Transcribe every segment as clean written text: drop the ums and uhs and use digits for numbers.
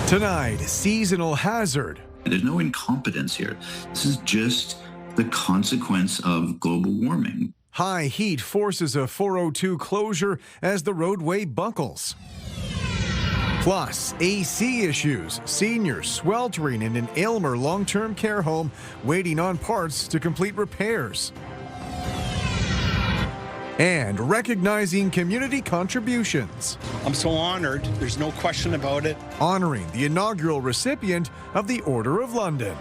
Tonight, seasonal hazard. There's no incompetence here. This is just the consequence of global warming. High heat forces a 402 closure as the roadway buckles. Plus, AC issues. Seniors sweltering in an Aylmer long-term care home waiting on parts to complete repairs. And recognizing community contributions. I'm so honored. There's no question about it. Honoring the inaugural recipient of the Order of London.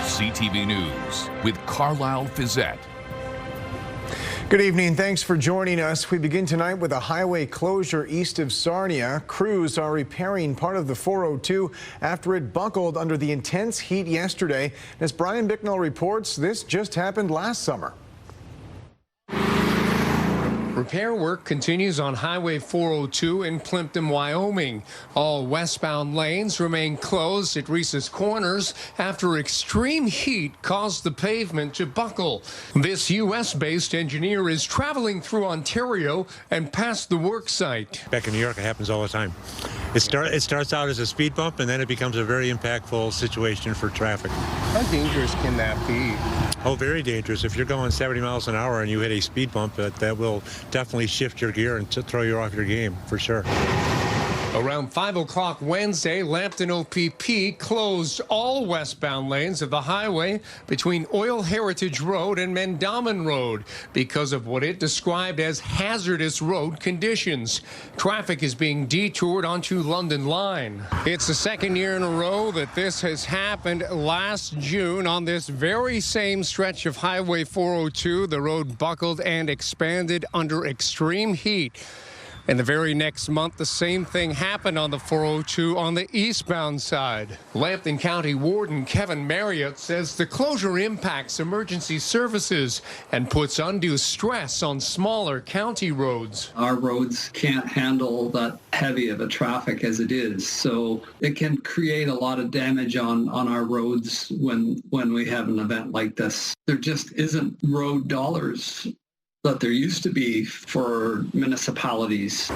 CTV News with Carlyle Fiset. Good evening. Thanks for joining us. We begin tonight with a highway closure east of Sarnia. Crews are repairing part of the 402 after it buckled under the intense heat yesterday. As Brian Bicknell reports, this just happened last summer. Repair work continues on Highway 402 in Plimpton, Wyoming. All westbound lanes remain closed at Reese's Corners after extreme heat caused the pavement to buckle. This U.S.-based engineer is traveling through Ontario and past the work site. Back in New York, it happens all the time. It starts out as a speed bump, and then it becomes a very impactful situation for traffic. How dangerous can that be? Oh, very dangerous. If you're going 70 miles an hour and you hit a speed bump, that will definitely shift your gear and throw you off your game, for sure. Around 5 o'clock Wednesday, Lambton OPP closed all westbound lanes of the highway between Oil Heritage Road and Mendaman Road because of what it described as hazardous road conditions. Traffic is being detoured onto London Line. It's the second year in a row that this has happened. Last June, on this very same stretch of Highway 402, the road buckled and expanded under extreme heat. And the very next month, the same thing happened on the 402 on the eastbound side. Lambton County Warden Kevin Marriott says the closure impacts emergency services and puts undue stress on smaller county roads. Our roads can't handle that heavy of a traffic as it is, so it can create a lot of damage on our roads when we have an event like this. There just isn't road dollars that there used to be for municipalities.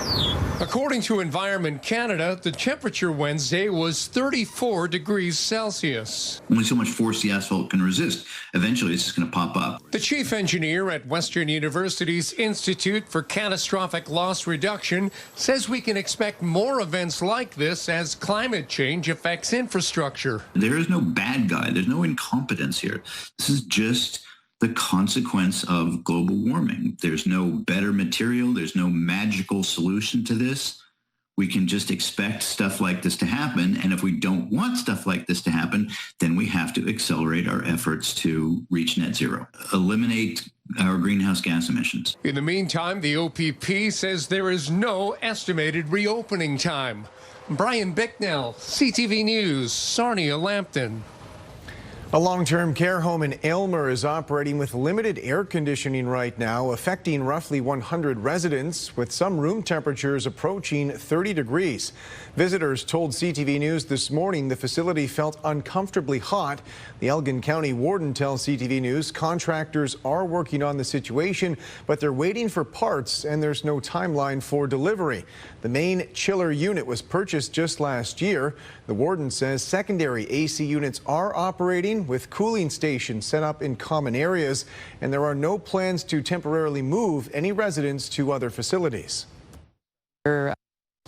According to Environment Canada, the temperature Wednesday was 34 degrees Celsius. Only so much force the asphalt can resist. Eventually, it's just going to pop up. The chief engineer at Western University's Institute for Catastrophic Loss Reduction says we can expect more events like this as climate change affects infrastructure. There is no bad guy. There's no incompetence here. This is just the consequence of global warming. There's no better material. There's no magical solution to this. We can just expect stuff like this to happen. And if we don't want stuff like this to happen, then we have to accelerate our efforts to reach net zero, eliminate our greenhouse gas emissions. In the meantime, the OPP says there is no estimated reopening time. Brian Bicknell, CTV News, Sarnia, Lambton. A long-term care home in Aylmer is operating with limited air conditioning right now, affecting roughly 100 residents, with some room temperatures approaching 30 degrees. Visitors told CTV News this morning the facility felt uncomfortably hot. The Elgin County Warden tells CTV News contractors are working on the situation, but they're waiting for parts and there's no timeline for delivery. The main chiller unit was purchased just last year. The warden says secondary AC units are operating with cooling stations set up in common areas, and there are no plans to temporarily move any residents to other facilities. We're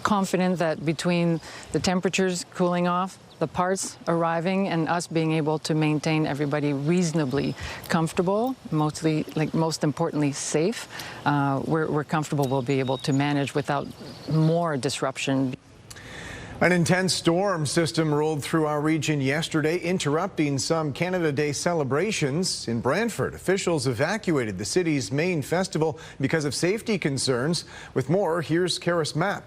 confident that between the temperatures cooling off, the parts arriving, and us being able to maintain everybody reasonably comfortable, most importantly safe, we're comfortable we'll be able to manage without more disruption. An intense storm system rolled through our region yesterday, interrupting some Canada Day celebrations. In Brantford, officials evacuated the city's main festival because of safety concerns. With more, here's Karis Mapp.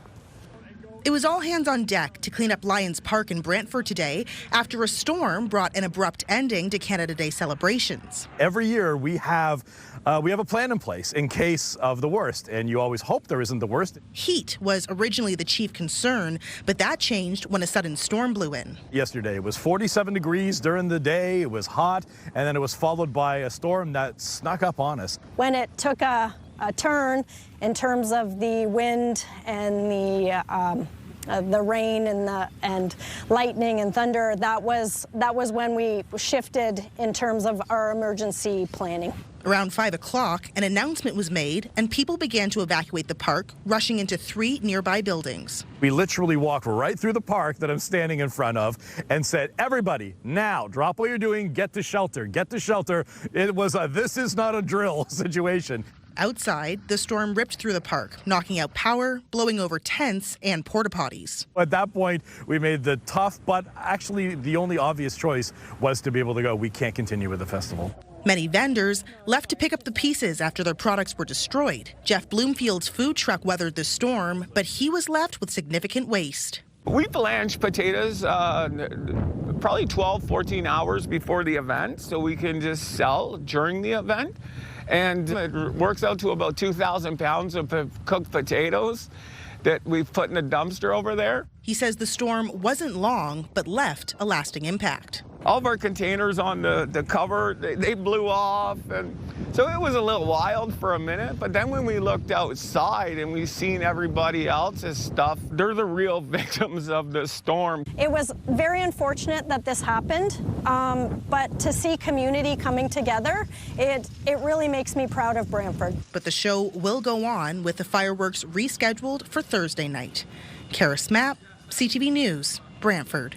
It was all hands on deck to clean up Lions Park in Brantford today after a storm brought an abrupt ending to Canada Day celebrations. Every year we have a plan in place in case of the worst, and you always hope there isn't the worst. Heat was originally the chief concern, but that changed when a sudden storm blew in. Yesterday it was 47 degrees during the day, it was hot, and then it was followed by a storm that snuck up on us. When it took a a turn in terms of the wind and the rain and lightning and thunder. That was when we shifted in terms of our emergency planning. Around 5 o'clock, an announcement was made and people began to evacuate the park, rushing into 3 nearby buildings. We literally walked right through the park that I'm standing in front of and said, everybody, now, drop what you're doing, get to shelter, get to shelter. It was a this is not a drill situation. Outside, the storm ripped through the park, knocking out power, blowing over tents and porta potties. At that point, we made the tough, but actually the only obvious choice was to be able to go, we can't continue with the festival. Many vendors left to pick up the pieces after their products were destroyed. Jeff Bloomfield's food truck weathered the storm, but he was left with significant waste. We blanched potatoes probably 12, 14 hours before the event so we can just sell during the event. And it works out to about 2,000 pounds of cooked potatoes that we've put in a dumpster over there. He says the storm wasn't long, but left a lasting impact. All of our containers on the cover, they blew off. And so it was a little wild for a minute. But then when we looked outside and we seen everybody else's stuff, they're the real victims of the storm. It was very unfortunate that this happened, but to see community coming together, it really makes me proud of Brantford. But the show will go on with the fireworks rescheduled for Thursday night. Kara Smap, CTV News, Brantford.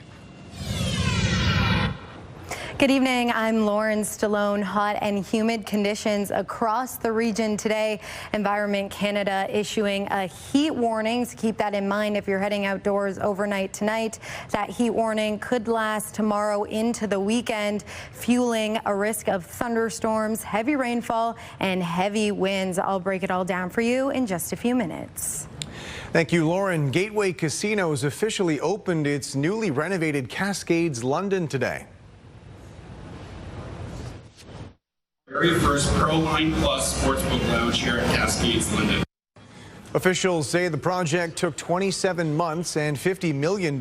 Good evening, I'm Lauren Stallone. Hot and humid conditions across the region today. Environment Canada issuing a heat warning, so keep that in mind if you're heading outdoors overnight tonight. That heat warning could last tomorrow into the weekend, fueling a risk of thunderstorms, heavy rainfall, and heavy winds. I'll break it all down for you in just a few minutes. Thank you, Lauren. Gateway Casinos officially opened its newly renovated Cascades London today. Very first Pro Line Plus Sportsbook Lounge here at Cascades London. Officials say the project took 27 months and $50 million,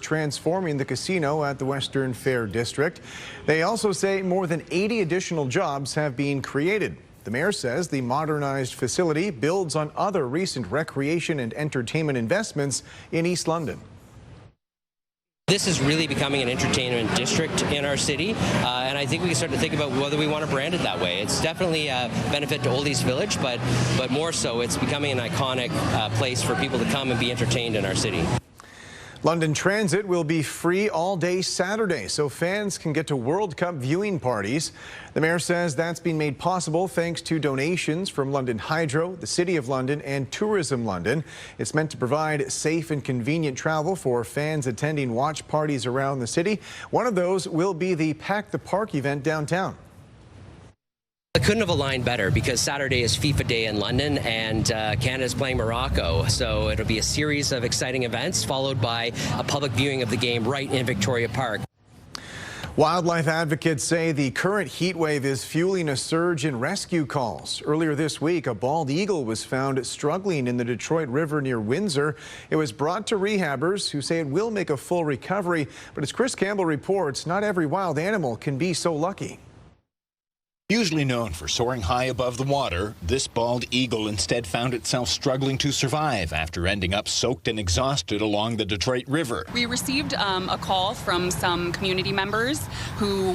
transforming the casino at the Western Fair District. They also say more than 80 additional jobs have been created. The mayor says the modernized facility builds on other recent recreation and entertainment investments in East London. This is really becoming an entertainment district in our city, and I think we can start to think about whether we want to brand it that way. It's definitely a benefit to Old East Village, but more so, it's becoming an iconic place for people to come and be entertained in our city. London Transit will be free all day Saturday, so fans can get to World Cup viewing parties. The mayor says that's been made possible thanks to donations from London Hydro, the City of London, and Tourism London. It's meant to provide safe and convenient travel for fans attending watch parties around the city. One of those will be the Pack the Park event downtown. It couldn't have aligned better because Saturday is FIFA Day in London and Canada's playing Morocco. So it'll be a series of exciting events followed by a public viewing of the game right in Victoria Park. Wildlife advocates say the current heat wave is fueling a surge in rescue calls. Earlier this week, a bald eagle was found struggling in the Detroit River near Windsor. It was brought to rehabbers who say it will make a full recovery. But as Chris Campbell reports, not every wild animal can be so lucky. Usually known for soaring high above the water, this bald eagle instead found itself struggling to survive after ending up soaked and exhausted along the Detroit River. We received a call from some community members who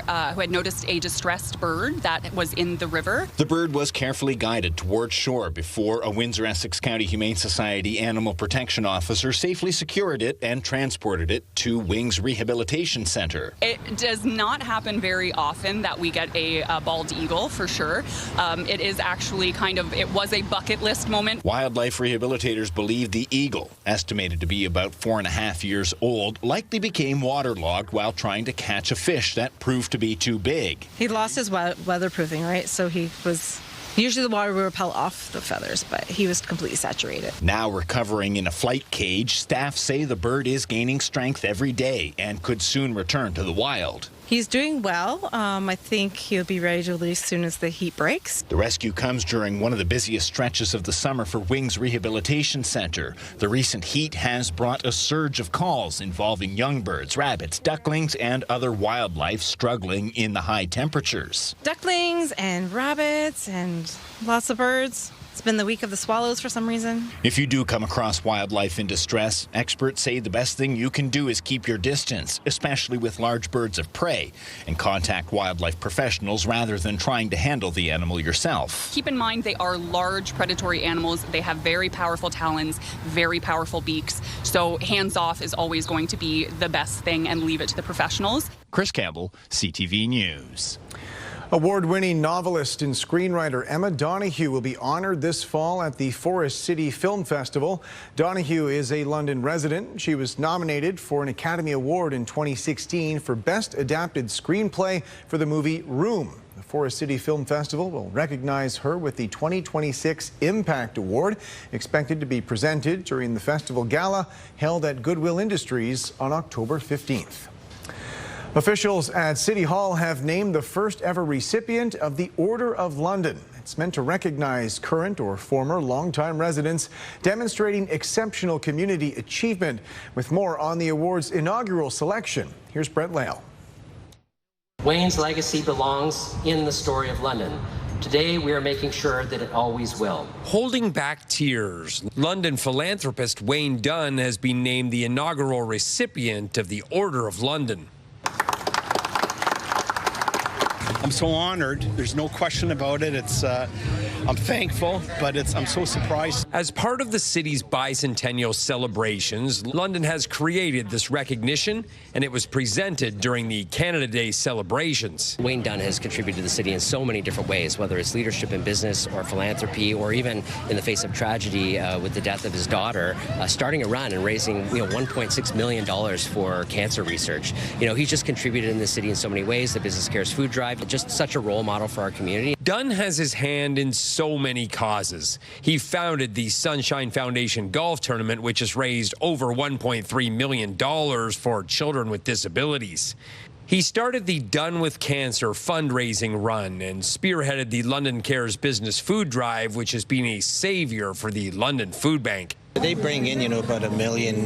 had noticed a distressed bird that was in the river. The bird was carefully guided towards shore before a Windsor-Essex County Humane Society animal protection officer safely secured it and transported it to Wings Rehabilitation Center. It does not happen very often that we get a bald eagle, for sure. It is actually it was a bucket list moment. Wildlife rehabilitators believe the eagle, estimated to be about 4.5 years old, likely became waterlogged while trying to catch a fish that proved to be too big. He lost his weatherproofing, right? So he was... Usually the water will repel off the feathers, but he was completely saturated. Now recovering in a flight cage, staff say the bird is gaining strength every day and could soon return to the wild. He's doing well. I think he'll be ready to release as soon as the heat breaks. The rescue comes during one of the busiest stretches of the summer for Wings Rehabilitation Centre. The recent heat has brought a surge of calls involving young birds, rabbits, ducklings, and other wildlife struggling in the high temperatures. Ducklings and rabbits and lots of birds. It's been the week of the swallows for some reason. If you do come across wildlife in distress, experts say the best thing you can do is keep your distance, especially with large birds of prey, and contact wildlife professionals rather than trying to handle the animal yourself. Keep in mind they are large predatory animals. They have very powerful talons, very powerful beaks. So hands off is always going to be the best thing, and leave it to the professionals. Chris Campbell, CTV News. Award-winning novelist and screenwriter Emma Donoghue will be honored this fall at the Forest City Film Festival. Donoghue is a London resident. She was nominated for an Academy Award in 2016 for Best Adapted Screenplay for the movie Room. The Forest City Film Festival will recognize her with the 2026 Impact Award, expected to be presented during the festival gala held at Goodwill Industries on October 15th. Officials at City Hall have named the first ever recipient of the Order of London. It's meant to recognize current or former longtime residents demonstrating exceptional community achievement. With more on the award's inaugural selection, here's Brent Lale. Wayne's legacy belongs in the story of London. Today, we are making sure that it always will. Holding back tears, London philanthropist Wayne Dunn has been named the inaugural recipient of the Order of London. I'm so honored. There's no question about it. I'm thankful, but I'm so surprised. As part of the city's bicentennial celebrations, London has created this recognition, and it was presented during the Canada Day celebrations. Wayne Dunn has contributed to the city in so many different ways, whether it's leadership in business or philanthropy, or even in the face of tragedy with the death of his daughter, starting a run and raising $1.6 million for cancer research. He's just contributed in the city in so many ways. The Business Cares food drive, just such a role model for our community. Dunn has his hand in so many causes. He founded the Sunshine Foundation Golf Tournament, which has raised over $1.3 million for children with disabilities. He started the Done with Cancer fundraising run and spearheaded the London Cares Business Food Drive, which has been a savior for the London Food Bank. They bring in, about £1 million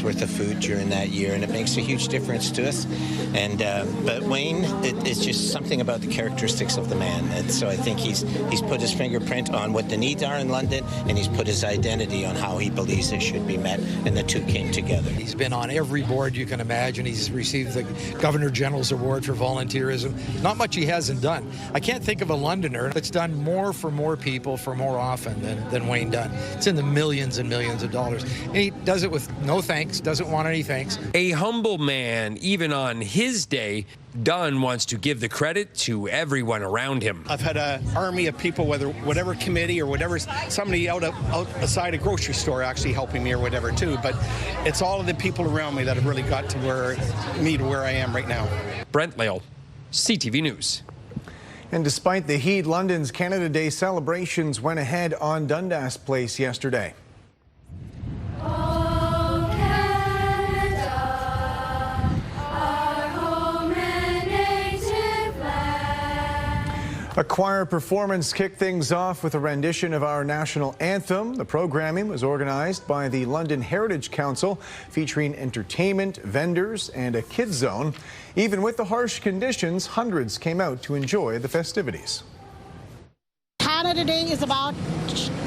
worth of food during that year, and it makes a huge difference to us. And but Wayne, it's just something about the characteristics of the man. And so I think he's put his fingerprint on what the needs are in London, and he's put his identity on how he believes it should be met, and the two came together. He's been on every board you can imagine. He's received the Governor General's Award for volunteerism. Not much he hasn't done. I can't think of a Londoner that's done more for more people for more often than Wayne Dunn. It's in the millions and millions of dollars. And he does it with no thanks, doesn't want any thanks. A humble man, even on his day, Dunn wants to give the credit to everyone around him. I've had an army of people, whatever committee or whatever, somebody outside a grocery store actually helping me or whatever too, but it's all of the people around me that have really got to where I am right now. Brent Lale, CTV News. And despite the heat, London's Canada Day celebrations went ahead on Dundas Place yesterday. A choir performance kicked things off with a rendition of our national anthem. The programming was organized by the London Heritage Council, featuring entertainment, vendors, and a kids zone. Even with the harsh conditions, hundreds came out to enjoy the festivities. Canada Day is about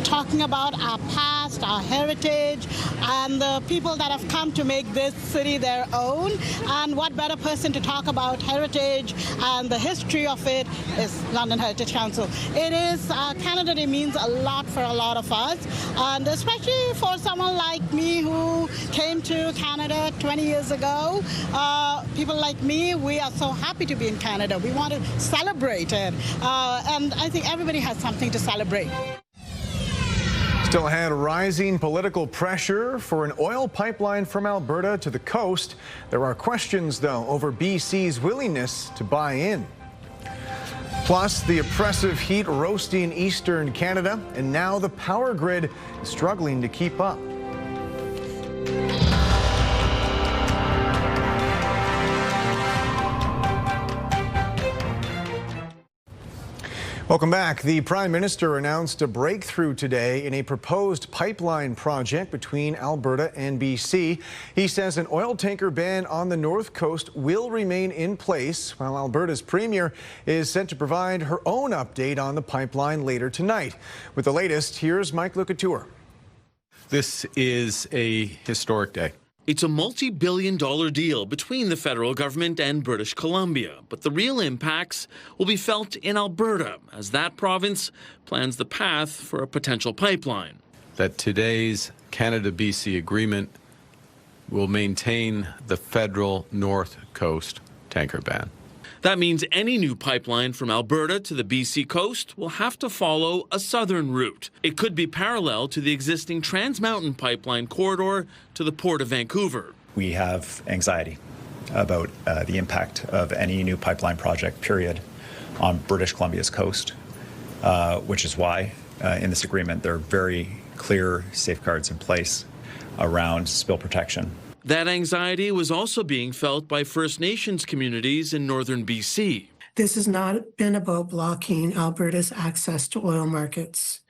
talking about our past, our heritage, and the people that have come to make this city their own. And what better person to talk about heritage and the history of it is London Heritage Council. It is, Canada Day means a lot for a lot of us, and especially for someone like me who came to Canada 20 years ago. People like me, we are so happy to be in Canada. We want to celebrate it, and I think everybody has something to celebrate. Still ahead, rising political pressure for an oil pipeline from Alberta to the coast. There are questions, though, over BC's willingness to buy in. Plus, the oppressive heat roasting eastern Canada, and now the power grid is struggling to keep up. Welcome back. The Prime Minister announced a breakthrough today in a proposed pipeline project between Alberta and BC. He says an oil tanker ban on the North Coast will remain in place, while Alberta's Premier is set to provide her own update on the pipeline later tonight. With the latest, here's Mike Lucatour. This is a historic day. It's a multi-billion-dollar deal between the federal government and British Columbia, but the real impacts will be felt in Alberta as that province plans the path for a potential pipeline. That today's Canada-BC agreement will maintain the federal North Coast tanker ban. That means any new pipeline from Alberta to the BC coast will have to follow a southern route. It could be parallel to the existing Trans Mountain pipeline corridor to the Port of Vancouver. We have anxiety about the impact of any new pipeline project, period, on British Columbia's coast, which is why in this agreement there are very clear safeguards in place around spill protection. That anxiety was also being felt by First Nations communities in northern BC. This has not been about blocking Alberta's access to oil markets.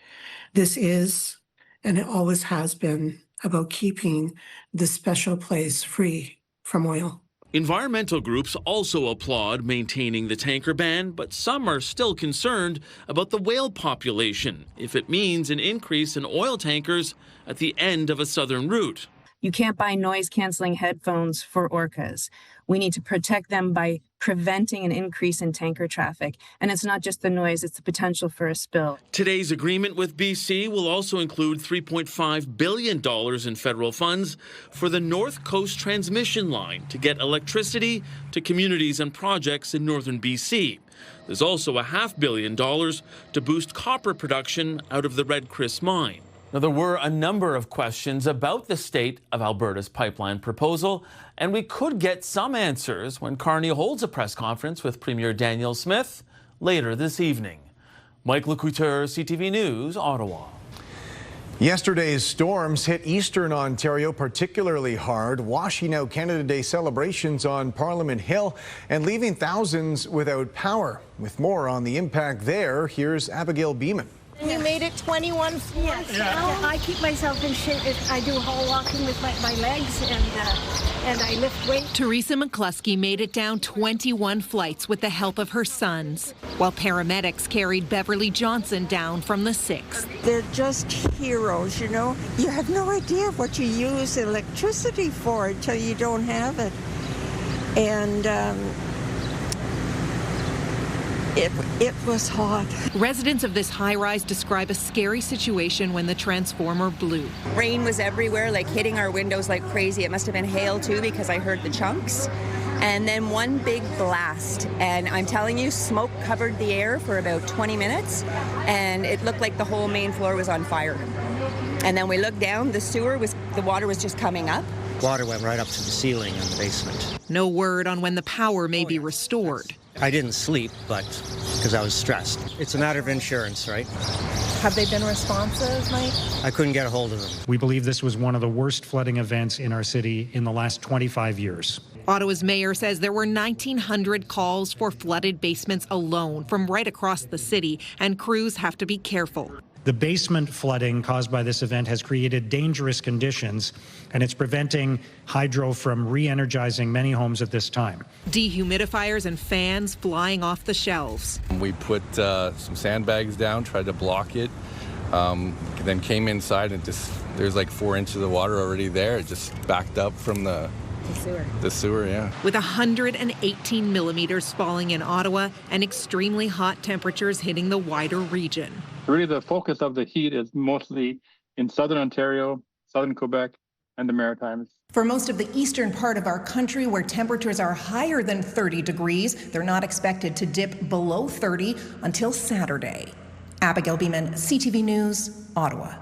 This is, and it always has been, about keeping this special place free from oil. Environmental groups also applaud maintaining the tanker ban, but some are still concerned about the whale population if it means an increase in oil tankers at the end of a southern route. You can't buy noise-canceling headphones for orcas. We need to protect them by preventing an increase in tanker traffic. And it's not just the noise, it's the potential for a spill. Today's agreement with BC will also include $3.5 billion in federal funds for the North Coast transmission line to get electricity to communities and projects in northern BC. There's also $500 million to boost copper production out of the Red Chris mine. Now, there were a number of questions about the state of Alberta's pipeline proposal, and we could get some answers when Carney holds a press conference with Premier Danielle Smith later this evening. Mike Lecouteur, CTV News, Ottawa. Yesterday's storms hit eastern Ontario particularly hard, washing out Canada Day celebrations on Parliament Hill and leaving thousands without power. With more on the impact there, here's Abigail Beeman. You made it 21 floors. Yes, I keep myself in shape. I do whole walking with my legs, and I lift weights. Teresa McCluskey made it down 21 flights with the help of her sons, while paramedics carried Beverly Johnson down from the 6th. They're just heroes, you know. You have no idea what you use electricity for until you don't have it. And It was hot. Residents of this high-rise describe a scary situation when the transformer blew. Rain was everywhere, like hitting our windows like crazy. It must have been hail too, because I heard the chunks. And then one big blast. And I'm telling you, smoke covered the air for about 20 minutes. And it looked like the whole main floor was on fire. And then we looked down, the water was just coming up. Water went right up to the ceiling in the basement. No word on when the power may be restored. I didn't sleep, but because I was stressed. It's a matter of insurance, right? Have they been responsive, Mike? I couldn't get a hold of them. We believe this was one of the worst flooding events in our city in the last 25 years. Ottawa's mayor says there were 1,900 calls for flooded basements alone from right across the city, and crews have to be careful. The basement flooding caused by this event has created dangerous conditions, and it's preventing hydro from re-energizing many homes at this time. Dehumidifiers and fans flying off the shelves. We put some sandbags down, tried to block it, then came inside and there's like 4 inches of water already there. It just backed up from the sewer, yeah. With 118 millimeters falling in Ottawa and extremely hot temperatures hitting the wider region. Really, the focus of the heat is mostly in southern Ontario, southern Quebec, and the Maritimes. For most of the eastern part of our country, where temperatures are higher than 30 degrees, they're not expected to dip below 30 until Saturday. Abigail Beeman, CTV News, Ottawa.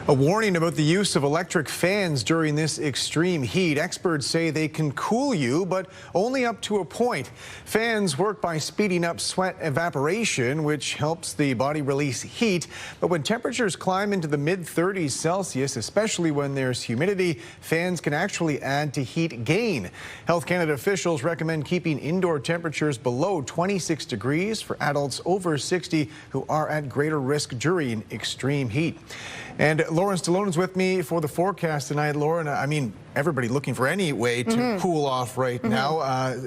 A warning about the use of electric fans during this extreme heat. Experts say they can cool you, but only up to a point. Fans work by speeding up sweat evaporation, which helps the body release heat. But when temperatures climb into the mid-30s Celsius, especially when there's humidity, fans can actually add to heat gain. Health Canada officials recommend keeping indoor temperatures below 26 degrees for adults over 60 who are at greater risk during extreme heat. And Lauren Stallone's with me for the forecast tonight. Lauren, I mean, everybody looking for any way to cool off right now.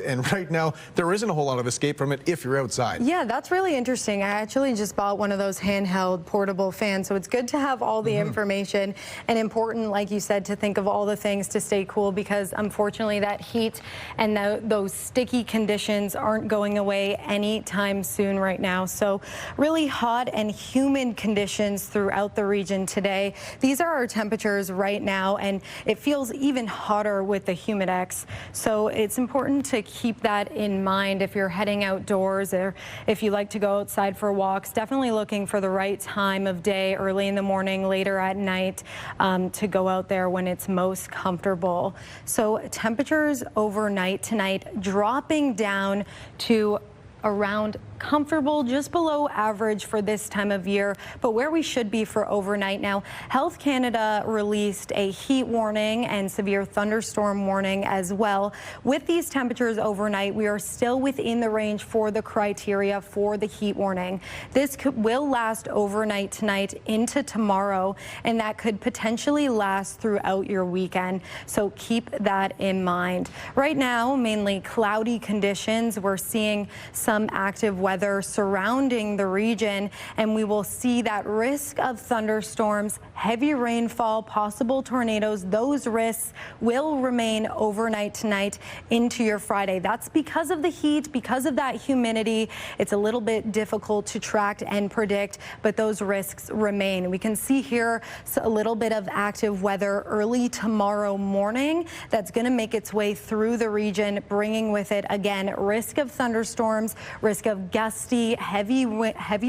And right now, there isn't a whole lot of escape from it if you're outside. Yeah, that's really interesting. I actually just bought one of those handheld portable fans, so it's good to have all the information, and important, like you said, to think of all the things to stay cool, because unfortunately that heat and those sticky conditions aren't going away anytime soon right now. So really hot and humid conditions throughout the region today. These are our temperatures right now, and it feels even hotter with the humidex. So it's important to keep that in mind if you're heading outdoors, or if you like to go outside for walks. Definitely looking for the right time of day, early in the morning, later at night, to go out there when it's most comfortable. So temperatures overnight tonight dropping down to around comfortable, just below average for this time of year, but where we should be for overnight. Now, Health Canada released a heat warning and severe thunderstorm warning as well. With these temperatures overnight, we are still within the range for the criteria for the heat warning. This will last overnight tonight into tomorrow, and that could potentially last throughout your weekend. So keep that in mind. Right now, mainly cloudy conditions. We're seeing some active weather surrounding the region, and we will see that risk of thunderstorms, heavy rainfall, possible tornadoes. Those risks will remain overnight tonight into your Friday. That's because of the heat, because of that humidity. It's a little bit difficult to track and predict, but those risks remain. We can see here a little bit of active weather early tomorrow morning that's going to make its way through the region, bringing with it, again, risk of thunderstorms, risk of gusty, heavy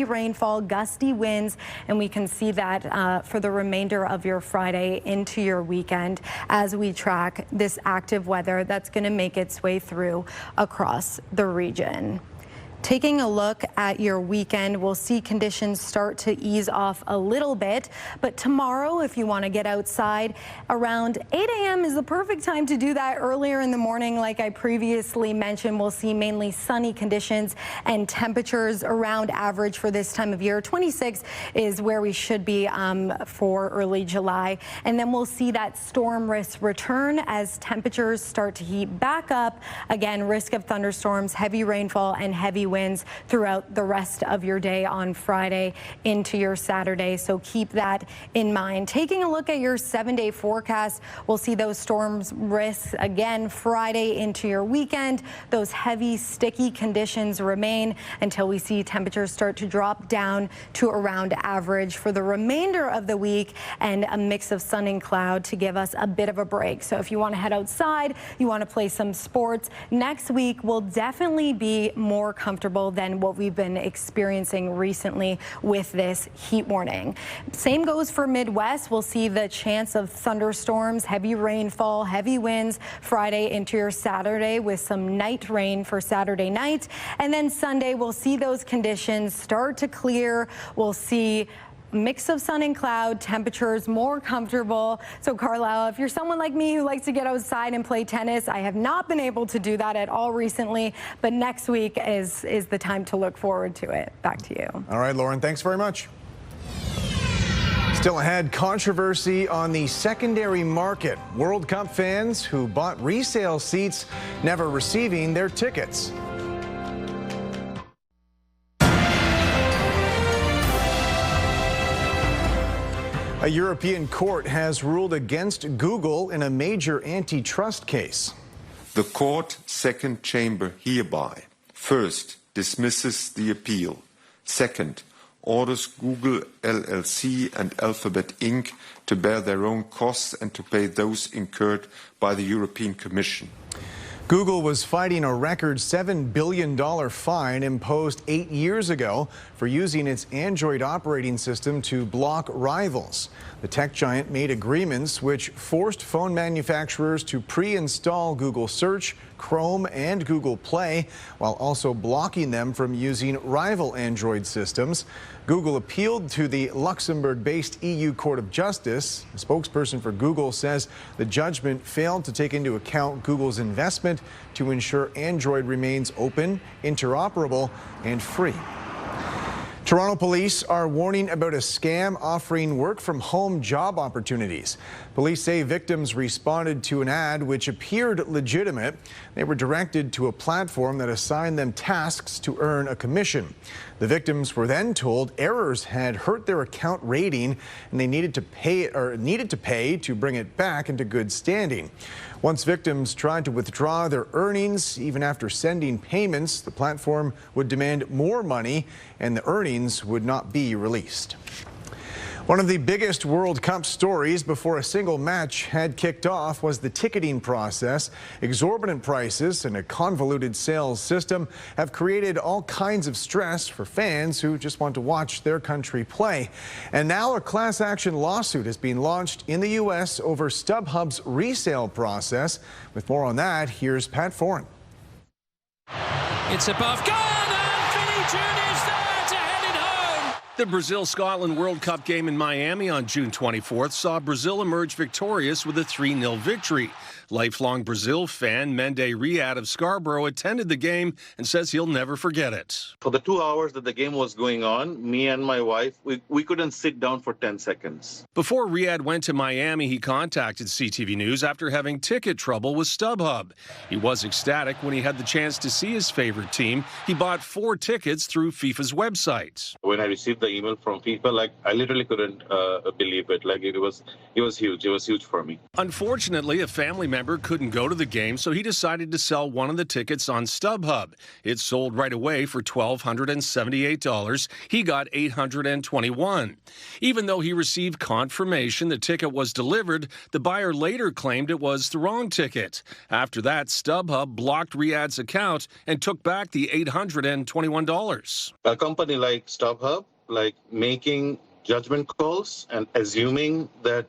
rainfall, gusty winds, and we can see that for the remainder of your Friday into your weekend as we track this active weather that's going to make its way through across the region. Taking a look at your weekend, we'll see conditions start to ease off a little bit, but tomorrow, if you want to get outside, around 8 a.m. is the perfect time to do that. Earlier in the morning, like I previously mentioned, we'll see mainly sunny conditions and temperatures around average for this time of year. 26 is where we should be for early July, and then we'll see that storm risk return as temperatures start to heat back up. Again, risk of thunderstorms, heavy rainfall, and heavy winds throughout the rest of your day on Friday into your Saturday. So keep that in mind. Taking a look at your 7-day forecast, we'll see those storms risks again Friday into your weekend. Those heavy, sticky conditions remain until we see temperatures start to drop down to around average for the remainder of the week, and a mix of sun and cloud to give us a bit of a break. So if you want to head outside, you want to play some sports, next week will definitely be more comfortable than what we've been experiencing recently with this heat warning. Same goes for Midwest. We'll see the chance of thunderstorms, heavy rainfall, heavy winds Friday into your Saturday with some night rain for Saturday night. And then Sunday, we'll see those conditions start to clear. We'll see mix of sun and cloud, temperatures more comfortable. So Carlyle, if you're someone like me who likes to get outside and play tennis, I have not been able to do that at all recently, but next week is the time to look forward to it. Back to you. All right, Lauren, thanks very much. Still ahead, controversy on the secondary market. World Cup fans who bought resale seats never receiving their tickets. A European court has ruled against Google in a major antitrust case. The court second chamber hereby, first, dismisses the appeal. Second, orders Google LLC and Alphabet Inc. to bear their own costs and to pay those incurred by the European Commission. Google was fighting a record $7 billion fine imposed 8 years ago for using its Android operating system to block rivals. The tech giant made agreements which forced phone manufacturers to pre-install Google Search, Chrome, and Google Play, while also blocking them from using rival Android systems. Google appealed to the Luxembourg-based EU Court of Justice. A spokesperson for Google says the judgment failed to take into account Google's investment to ensure Android remains open, interoperable, and free. Toronto police are warning about a scam offering work-from-home job opportunities. Police say victims responded to an ad which appeared legitimate. They were directed to a platform that assigned them tasks to earn a commission. The victims were then told errors had hurt their account rating and they needed to pay to bring it back into good standing. Once victims tried to withdraw their earnings, even after sending payments, the platform would demand more money and the earnings would not be released. One of the biggest World Cup stories before a single match had kicked off was the ticketing process. Exorbitant prices and a convoluted sales system have created all kinds of stress for fans who just want to watch their country play. And now a class action lawsuit has been launched in the U.S. over StubHub's resale process. With more on that, here's Pat Foran. It's above goal and Vinnie Jr. is there to head it home. The Brazil-Scotland World Cup game in Miami on June 24th saw Brazil emerge victorious with a 3-0 victory. Lifelong Brazil fan Mende Riyad of Scarborough attended the game and says he'll never forget it. For the 2 hours that the game was going on, me and my wife, we couldn't sit down for 10 seconds. Before Riyad went to Miami, he contacted CTV News after having ticket trouble with StubHub. He was ecstatic when he had the chance to see his favorite team. He bought 4 tickets through FIFA's website. When I received the email from FIFA, I literally couldn't believe it. It was huge. It was huge for me. Unfortunately, a family member couldn't go to the game, so he decided to sell one of the tickets on StubHub. It sold right away for $1,278. He got $821. Even though he received confirmation the ticket was delivered, the buyer later claimed it was the wrong ticket. After that, StubHub blocked Riyad's account and took back the $821. A company like StubHub, making judgment calls and assuming that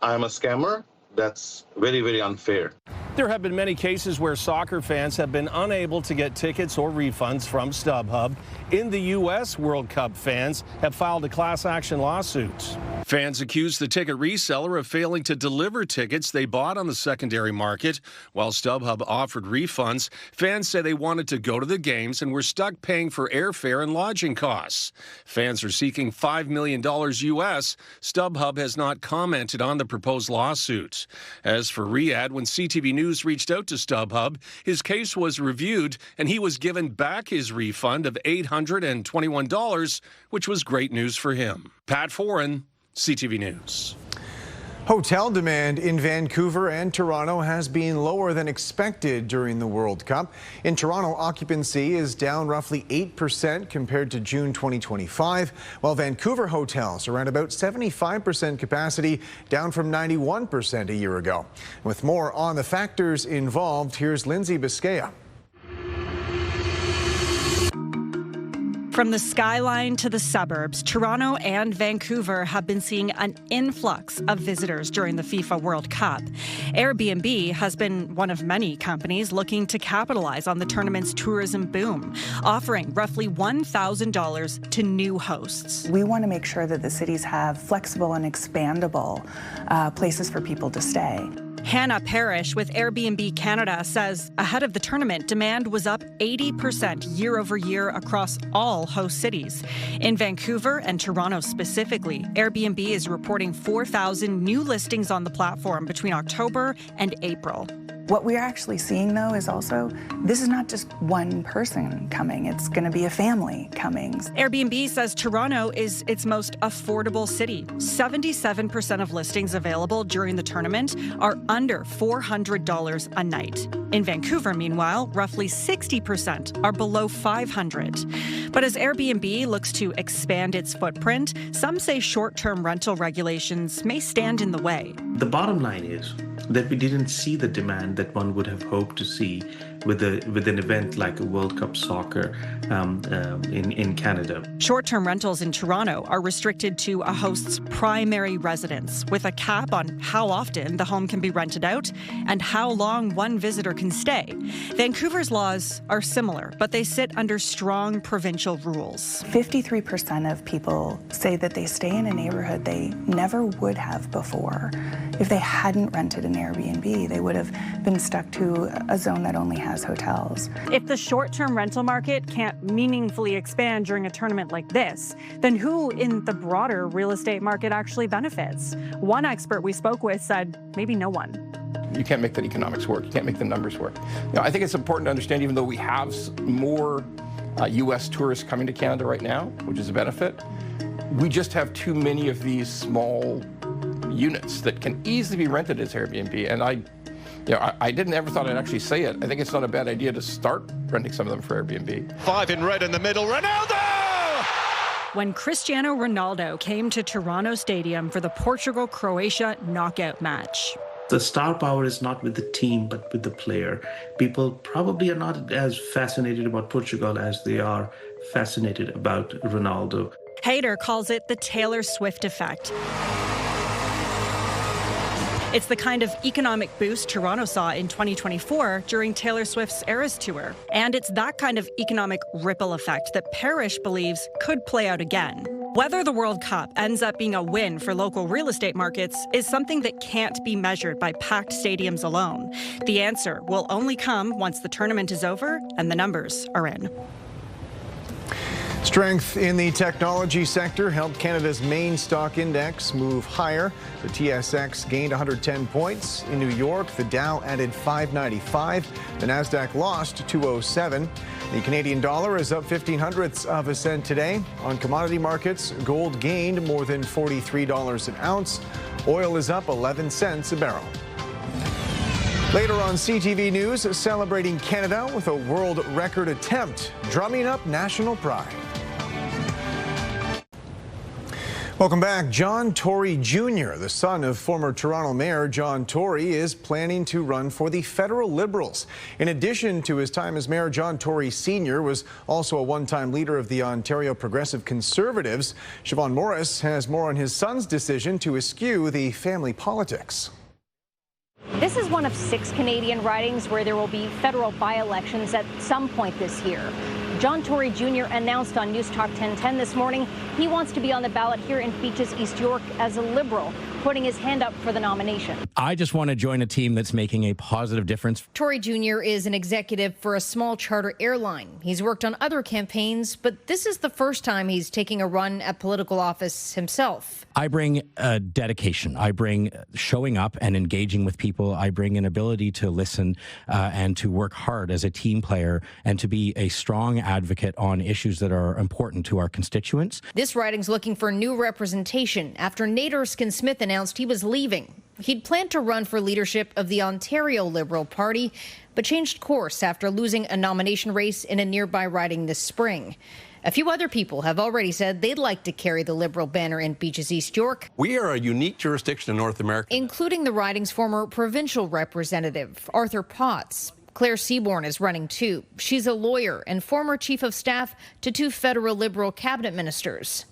I'm a scammer, that's very, very unfair. There have been many cases where soccer fans have been unable to get tickets or refunds from StubHub. In the U.S., World Cup fans have filed a class action lawsuit. Fans accuse the ticket reseller of failing to deliver tickets they bought on the secondary market. While StubHub offered refunds, fans say they wanted to go to the games and were stuck paying for airfare and lodging costs. Fans are seeking $5 million U.S. StubHub has not commented on the proposed lawsuit. As for Riyad, when CTV News reached out to StubHub, his case was reviewed and he was given back his refund of $821, which was great news for him. Pat Foran, CTV News. Hotel demand in Vancouver and Toronto has been lower than expected during the World Cup. In Toronto, occupancy is down roughly 8% compared to June 2025, while Vancouver hotels are at about 75% capacity, down from 91% a year ago. With more on the factors involved, here's Lindsay Biscaya. From the skyline to the suburbs, Toronto and Vancouver have been seeing an influx of visitors during the FIFA World Cup. Airbnb has been one of many companies looking to capitalize on the tournament's tourism boom, offering roughly $1,000 to new hosts. We want to make sure that the cities have flexible and expandable places for people to stay. Hannah Parrish with Airbnb Canada says ahead of the tournament, demand was up 80% year over year across all host cities. In Vancouver and Toronto specifically, Airbnb is reporting 4,000 new listings on the platform between October and April. What we're actually seeing, though, is also this is not just one person coming. It's going to be a family coming. Airbnb says Toronto is its most affordable city. 77% of listings available during the tournament are under $400 a night. In Vancouver, meanwhile, roughly 60% are below $500. But as Airbnb looks to expand its footprint, some say short-term rental regulations may stand in the way. The bottom line is, that we didn't see the demand that one would have hoped to see with an event like a World Cup soccer in Canada. Short-term rentals in Toronto are restricted to a host's primary residence, with a cap on how often the home can be rented out and how long one visitor can stay. Vancouver's laws are similar, but they sit under strong provincial rules. 53% of people say that they stay in a neighborhood they never would have before. If they hadn't rented an Airbnb, they would have been stuck to a zone that only has hotels. If the short-term rental market can't meaningfully expand during a tournament like this, then who in the broader real estate market actually benefits? One expert we spoke with said maybe no one. You can't make the economics work. You can't make the numbers work. I think it's important to understand, even though we have more U.S. tourists coming to Canada right now, which is a benefit, we just have too many of these small units that can easily be rented as Airbnb. And I didn't ever thought I'd actually say it. I think it's not a bad idea to start renting some of them for Airbnb. 5 in red in the middle, Ronaldo! When Cristiano Ronaldo came to Toronto Stadium for the Portugal-Croatia knockout match. The star power is not with the team, but with the player. People probably are not as fascinated about Portugal as they are fascinated about Ronaldo. Hader calls it the Taylor Swift effect. It's the kind of economic boost Toronto saw in 2024 during Taylor Swift's Eras Tour. And it's that kind of economic ripple effect that Parrish believes could play out again. Whether the World Cup ends up being a win for local real estate markets is something that can't be measured by packed stadiums alone. The answer will only come once the tournament is over and the numbers are in. Strength in the technology sector helped Canada's main stock index move higher. The TSX gained 110 points. In New York, the Dow added 595. The Nasdaq lost 207. The Canadian dollar is up 0.15 of a cent today. On commodity markets, gold gained more than $43 an ounce. Oil is up 11 cents a barrel. Later on CTV News, celebrating Canada with a world record attempt, drumming up national pride. Welcome back. John Tory Jr., the son of former Toronto Mayor John Tory, is planning to run for the federal Liberals. In addition to his time as mayor, John Tory Sr. was also a one-time leader of the Ontario Progressive Conservatives. Siobhan Morris has more on his son's decision to eschew the family politics. This is one of 6 Canadian ridings where there will be federal by-elections at some point this year. John Tory Jr. announced on News Talk 1010 this morning he wants to be on the ballot here in Beaches, East York as a Liberal, putting his hand up for the nomination. I just want to join a team that's making a positive difference. Tory Jr. is an executive for a small charter airline. He's worked on other campaigns, but this is the first time he's taking a run at political office himself. I bring dedication. I bring showing up and engaging with people. I bring an ability to listen and to work hard as a team player and to be a strong advocate on issues that are important to our constituents. This riding's looking for new representation after Nate Erskine-Smith announced he was leaving. He'd planned to run for leadership of the Ontario Liberal Party, but changed course after losing a nomination race in a nearby riding this spring. A few other people have already said they'd like to carry the Liberal banner in Beaches, East York. We are a unique jurisdiction in North America, including the riding's former provincial representative, Arthur Potts. Claire Seaborn is running too. She's a lawyer and former chief of staff to 2 federal Liberal cabinet ministers.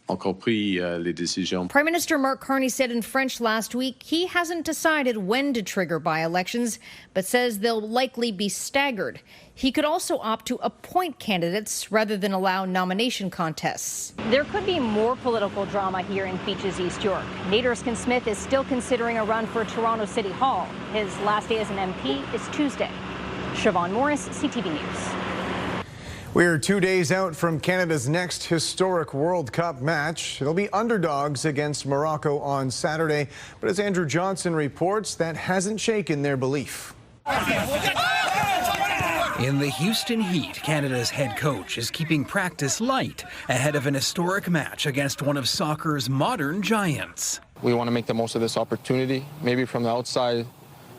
Prime Minister Mark Carney said in French last week he hasn't decided when to trigger by-elections, but says they'll likely be staggered. He could also opt to appoint candidates rather than allow nomination contests. There could be more political drama here in Beaches, East York. Nate Erskine-Smith is still considering a run for Toronto City Hall. His last day as an MP is Tuesday. Siobhan Morris, CTV News. We're 2 days out from Canada's next historic World Cup match. They'll be underdogs against Morocco on Saturday, but as Andrew Johnson reports, that hasn't shaken their belief. In the Houston Heat, Canada's head coach is keeping practice light ahead of an historic match against one of soccer's modern giants. We want to make the most of this opportunity. Maybe from the outside,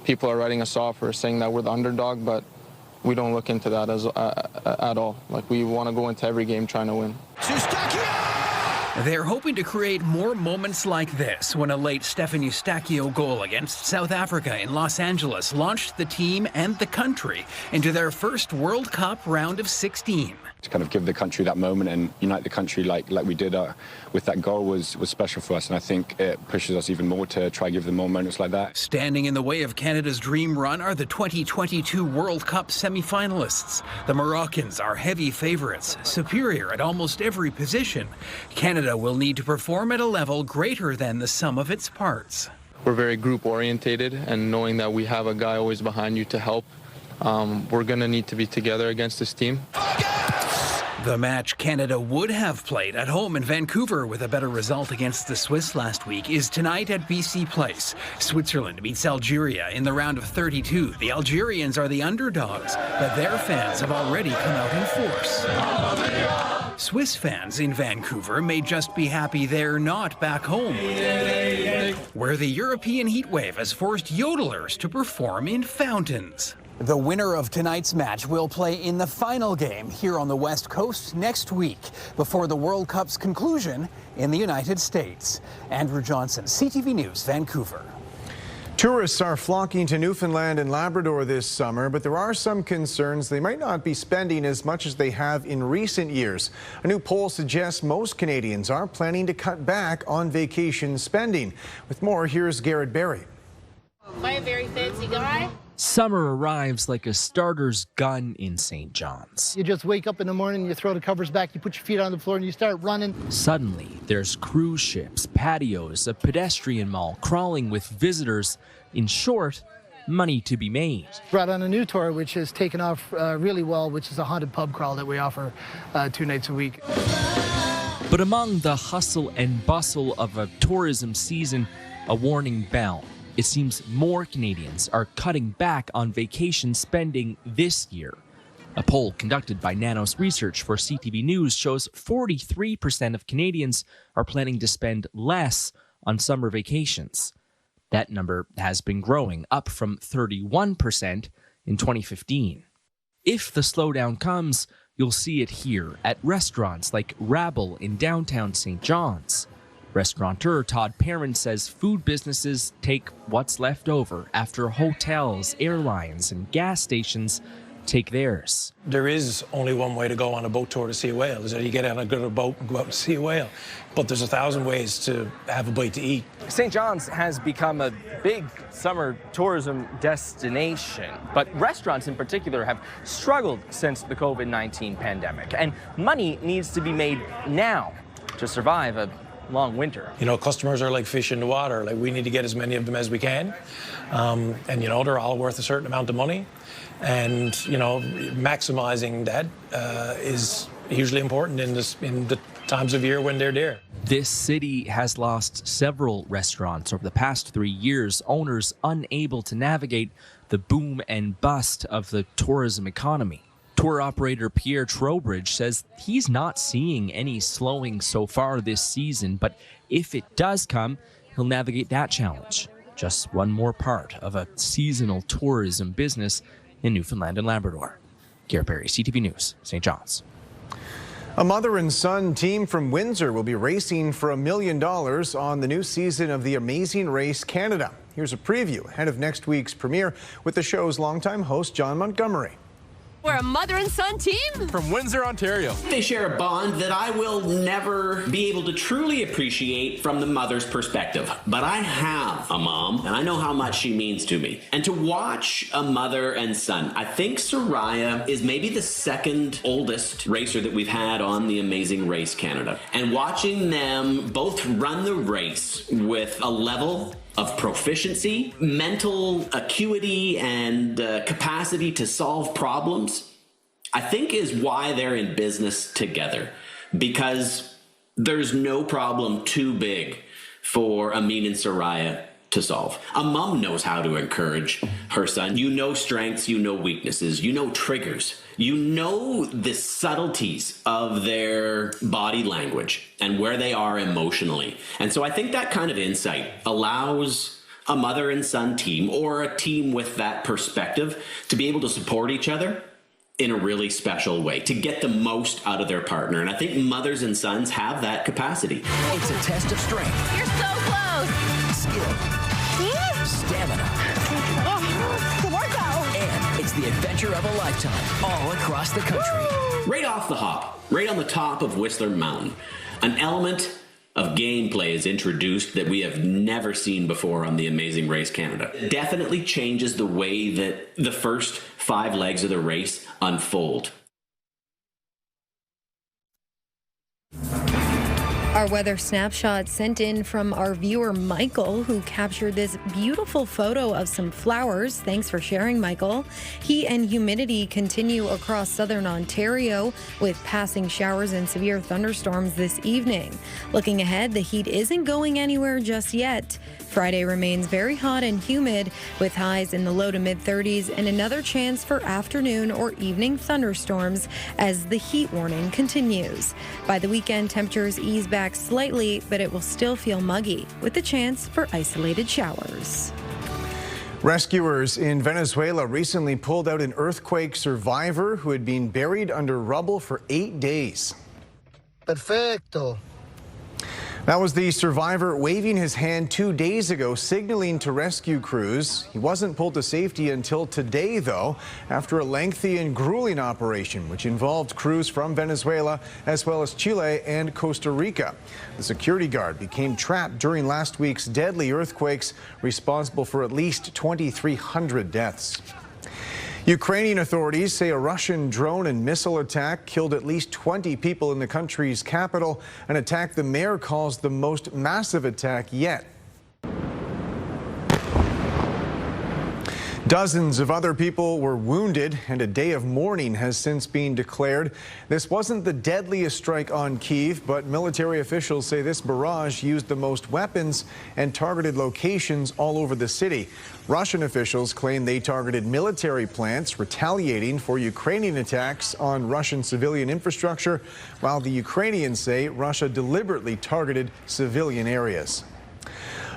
people are writing us off or saying that we're the underdog, but we don't look into that at all. Like, we want to go into every game trying to win. They're hoping to create more moments like this when a late Stefan Eustachio goal against South Africa in Los Angeles launched the team and the country into their first World Cup round of 16. To kind of give the country that moment and unite the country like we did with that goal was special for us, and I think it pushes us even more to try to give them more moments like that. Standing in the way of Canada's dream run are the 2022 World Cup semi-finalists. The Moroccans are heavy favourites, superior at almost every position. Canada will need to perform at a level greater than the sum of its parts. We're very group-orientated, and knowing that we have a guy always behind you to help, we're going to need to be together against this team. The match Canada would have played at home in Vancouver with a better result against the Swiss last week is tonight at BC Place. Switzerland meets Algeria in the round of 32. The Algerians are the underdogs, but their fans have already come out in force. Swiss fans in Vancouver may just be happy they're not back home, where the European heatwave has forced yodelers to perform in fountains. The winner of tonight's match will play in the final game here on the West Coast next week before the World Cup's conclusion in the United States. Andrew Johnson, CTV News, Vancouver. Tourists are flocking to Newfoundland and Labrador this summer, but there are some concerns they might not be spending as much as they have in recent years. A new poll suggests most Canadians are planning to cut back on vacation spending. With more, here's Garrett Berry. Am I a very fancy guy? Summer arrives like a starter's gun in St. John's. You just wake up in the morning, you throw the covers back, you put your feet on the floor, and you start running. Suddenly, there's cruise ships, patios, a pedestrian mall crawling with visitors. In short, money to be made. Brought on a new tour, which has taken off really well, which is a haunted pub crawl that we offer 2 nights a week. But among the hustle and bustle of a tourism season, a warning bell. It seems more Canadians are cutting back on vacation spending this year. A poll conducted by Nanos Research for CTV News shows 43% of Canadians are planning to spend less on summer vacations. That number has been growing, up from 31% in 2015. If the slowdown comes, you'll see it here at restaurants like Rabble in downtown St. John's. Restaurateur Todd Perrin says food businesses take what's left over after hotels, airlines, and gas stations take theirs. There is only one way to go on a boat tour to see a whale, is that you get on a good boat and go out and see a whale. But there's 1,000 ways to have a bite to eat. St. John's has become a big summer tourism destination, but restaurants in particular have struggled since the COVID-19 pandemic, and money needs to be made now to survive a long winter. You know, customers are like fish in the water. Like, we need to get as many of them as we can. And, you know, they're all worth a certain amount of money. And, you know, maximizing that is hugely important in the times of year when they're there. This city has lost several restaurants over the past 3 years, owners unable to navigate the boom and bust of the tourism economy. Tour operator Pierre Trowbridge says he's not seeing any slowing so far this season, but if it does come, he'll navigate that challenge. Just one more part of a seasonal tourism business in Newfoundland and Labrador. Garrett Berry, CTV News, St. John's. A mother and son team from Windsor will be racing for $1 million on the new season of the Amazing Race Canada. Here's a preview ahead of next week's premiere with the show's longtime host, John Montgomery. We're a mother and son team from Windsor, Ontario. They share a bond that I will never be able to truly appreciate from the mother's perspective. But I have a mom, and I know how much she means to me. And to watch a mother and son, I think Soraya is maybe the second oldest racer that we've had on the Amazing Race Canada. And watching them both run the race with a level of proficiency, mental acuity, and capacity to solve problems, I think is why they're in business together. Because there's no problem too big for Amin and Soraya to solve. A mom knows how to encourage her son. You know strengths, you know weaknesses, you know triggers. You know the subtleties of their body language and where they are emotionally. And so I think that kind of insight allows a mother and son team, or a team with that perspective, to be able to support each other in a really special way, to get the most out of their partner. And I think mothers and sons have that capacity. It's a test of strength. You're so close. Skill. Stamina. The workout. And it's the adventure of a lifetime, all across the country. Right off the hop, right on the top of Whistler Mountain, an element of gameplay is introduced that we have never seen before on the Amazing Race Canada. It definitely changes the way that the first 5 legs of the race unfold. Our weather snapshot sent in from our viewer Michael, who captured this beautiful photo of some flowers. Thanks for sharing, Michael. Heat and humidity continue across southern Ontario with passing showers and severe thunderstorms this evening. Looking ahead, the heat isn't going anywhere just yet. Friday remains very hot and humid with highs in the low to mid 30s and another chance for afternoon or evening thunderstorms as the heat warning continues. By the weekend, temperatures ease back slightly, but it will still feel muggy with the chance for isolated showers. Rescuers in Venezuela recently pulled out an earthquake survivor who had been buried under rubble for 8 days. Perfecto. That was the survivor waving his hand 2 days ago, signaling to rescue crews. He wasn't pulled to safety until today, though, after a lengthy and grueling operation, which involved crews from Venezuela as well as Chile and Costa Rica. The security guard became trapped during last week's deadly earthquakes, responsible for at least 2,300 deaths. Ukrainian authorities say a Russian drone and missile attack killed at least 20 people in the country's capital, an attack the mayor calls the most massive attack yet. Dozens of other people were wounded, and a day of mourning has since been declared. This wasn't the deadliest strike on Kyiv, but military officials say this barrage used the most weapons and targeted locations all over the city. Russian officials claim they targeted military plants, retaliating for Ukrainian attacks on Russian civilian infrastructure, while the Ukrainians say Russia deliberately targeted civilian areas.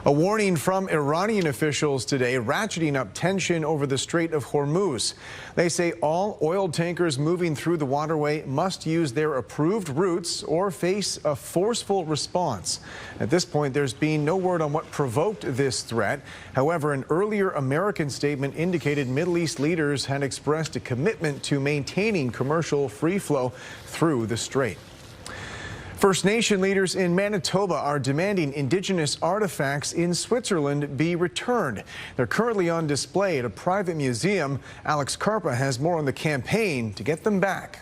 A warning from Iranian officials today, ratcheting up tension over the Strait of Hormuz. They say all oil tankers moving through the waterway must use their approved routes or face a forceful response. At this point, there's been no word on what provoked this threat. However, an earlier American statement indicated Middle East leaders had expressed a commitment to maintaining commercial free flow through the strait. First Nation leaders in Manitoba are demanding Indigenous artifacts in Switzerland be returned. They're currently on display at a private museum. Alex Karpa has more on the campaign to get them back.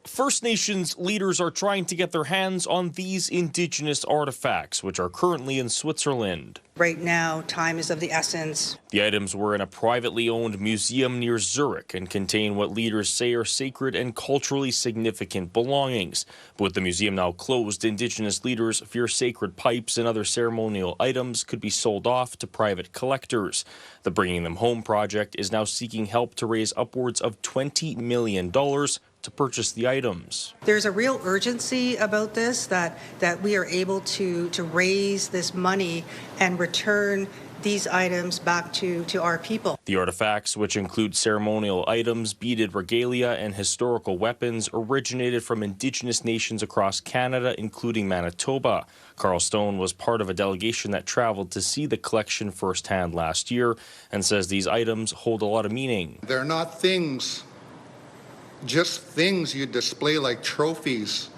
First Nations leaders are trying to get their hands on these Indigenous artifacts, which are currently in Switzerland. Right now, time is of the essence. The items were in a privately owned museum near Zurich and contain what leaders say are sacred and culturally significant belongings. But with the museum now closed, Indigenous leaders fear sacred pipes and other ceremonial items could be sold off to private collectors. The Bringing Them Home project is now seeking help to raise upwards of $20 million to purchase the items. There's a real urgency about this, that we are able to raise this money and return these items back to our people. The artifacts, which include ceremonial items, beaded regalia, and historical weapons, originated from Indigenous nations across Canada, including Manitoba. Carl Stone was part of a delegation that traveled to see the collection firsthand last year and says these items hold a lot of meaning. They're not things, just things you display like trophies.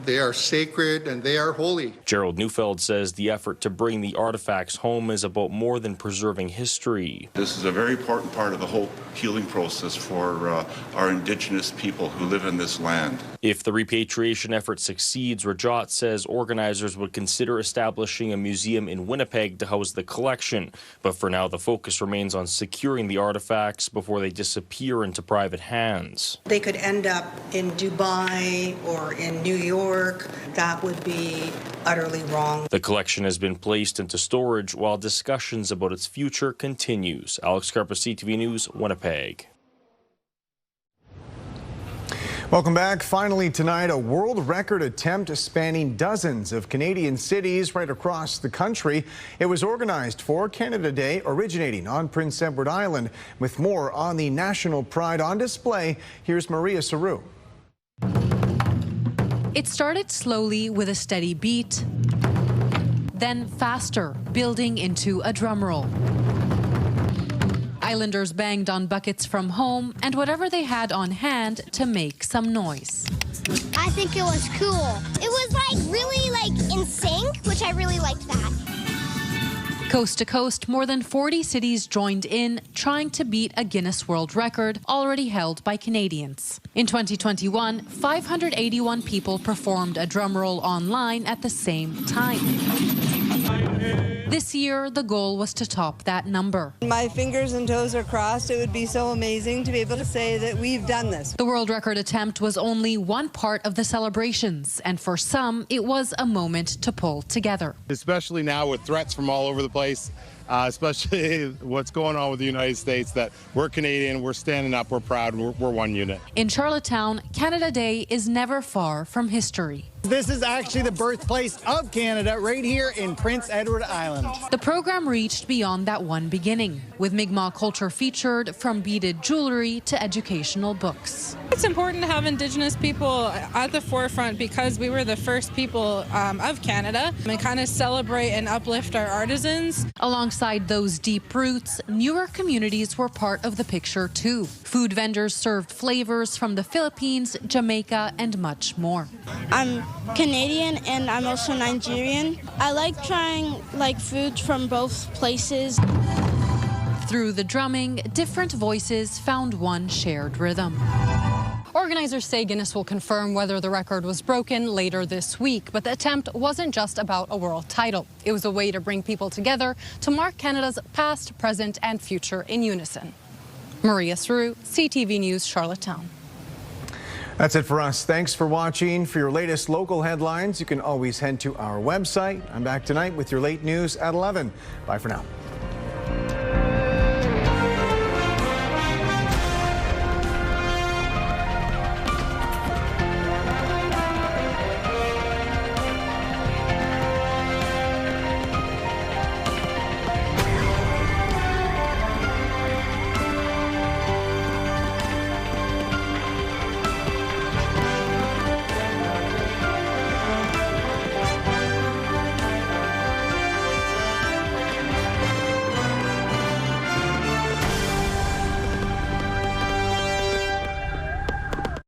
They are sacred and they are holy. Gerald Neufeld says the effort to bring the artifacts home is about more than preserving history. This is a very important part of the whole healing process for our Indigenous people who live in this land. If the repatriation effort succeeds, Rajat says organizers would consider establishing a museum in Winnipeg to house the collection. But for now, the focus remains on securing the artifacts before they disappear into private hands. They could end up in Dubai or in New York. That would be utterly wrong. The collection has been placed into storage while discussions about its future continues. Alex Karpa, CTV News, Winnipeg. Welcome back. Finally tonight, a world record attempt spanning dozens of Canadian cities right across the country. It was organized for Canada Day, originating on Prince Edward Island. With more on the national pride on display, here's Maria Saru. It started slowly with a steady beat, then faster, building into a drum roll. Islanders banged on buckets from home and whatever they had on hand to make some noise. I think it was cool. It was really in sync, which I really liked that. Coast to coast, more than 40 cities joined in, trying to beat a Guinness World Record already held by Canadians. In 2021, 581 people performed a drum roll online at the same time. This year, the goal was to top that number. My fingers and toes are crossed. It would be so amazing to be able to say that we've done this. The world record attempt was only one part of the celebrations, and for some, it was a moment to pull together. Especially now with threats from all over the place, especially what's going on with the United States, that we're Canadian, we're standing up, we're proud, we're one unit. In Charlottetown, Canada Day is never far from history. This is actually the birthplace of Canada, right here in Prince Edward Island. The program reached beyond that one beginning, with Mi'kmaq culture featured from beaded jewelry to educational books. It's important to have Indigenous people at the forefront because we were the first people of Canada, and kind of celebrate and uplift our artisans. Alongside those deep roots, newer communities were part of the picture too. Food vendors served flavors from the Philippines, Jamaica, and much more. I'm Canadian and I'm also Nigerian. I like trying foods from both places. Through the drumming, different voices found one shared rhythm. Organizers say Guinness will confirm whether the record was broken later this week, but the attempt wasn't just about a world title. It was a way to bring people together to mark Canada's past, present, and future in unison. Maria Saru, CTV News, Charlottetown. That's it for us. Thanks for watching. For your latest local headlines, you can always head to our website. I'm back tonight with your late news at 11. Bye for now.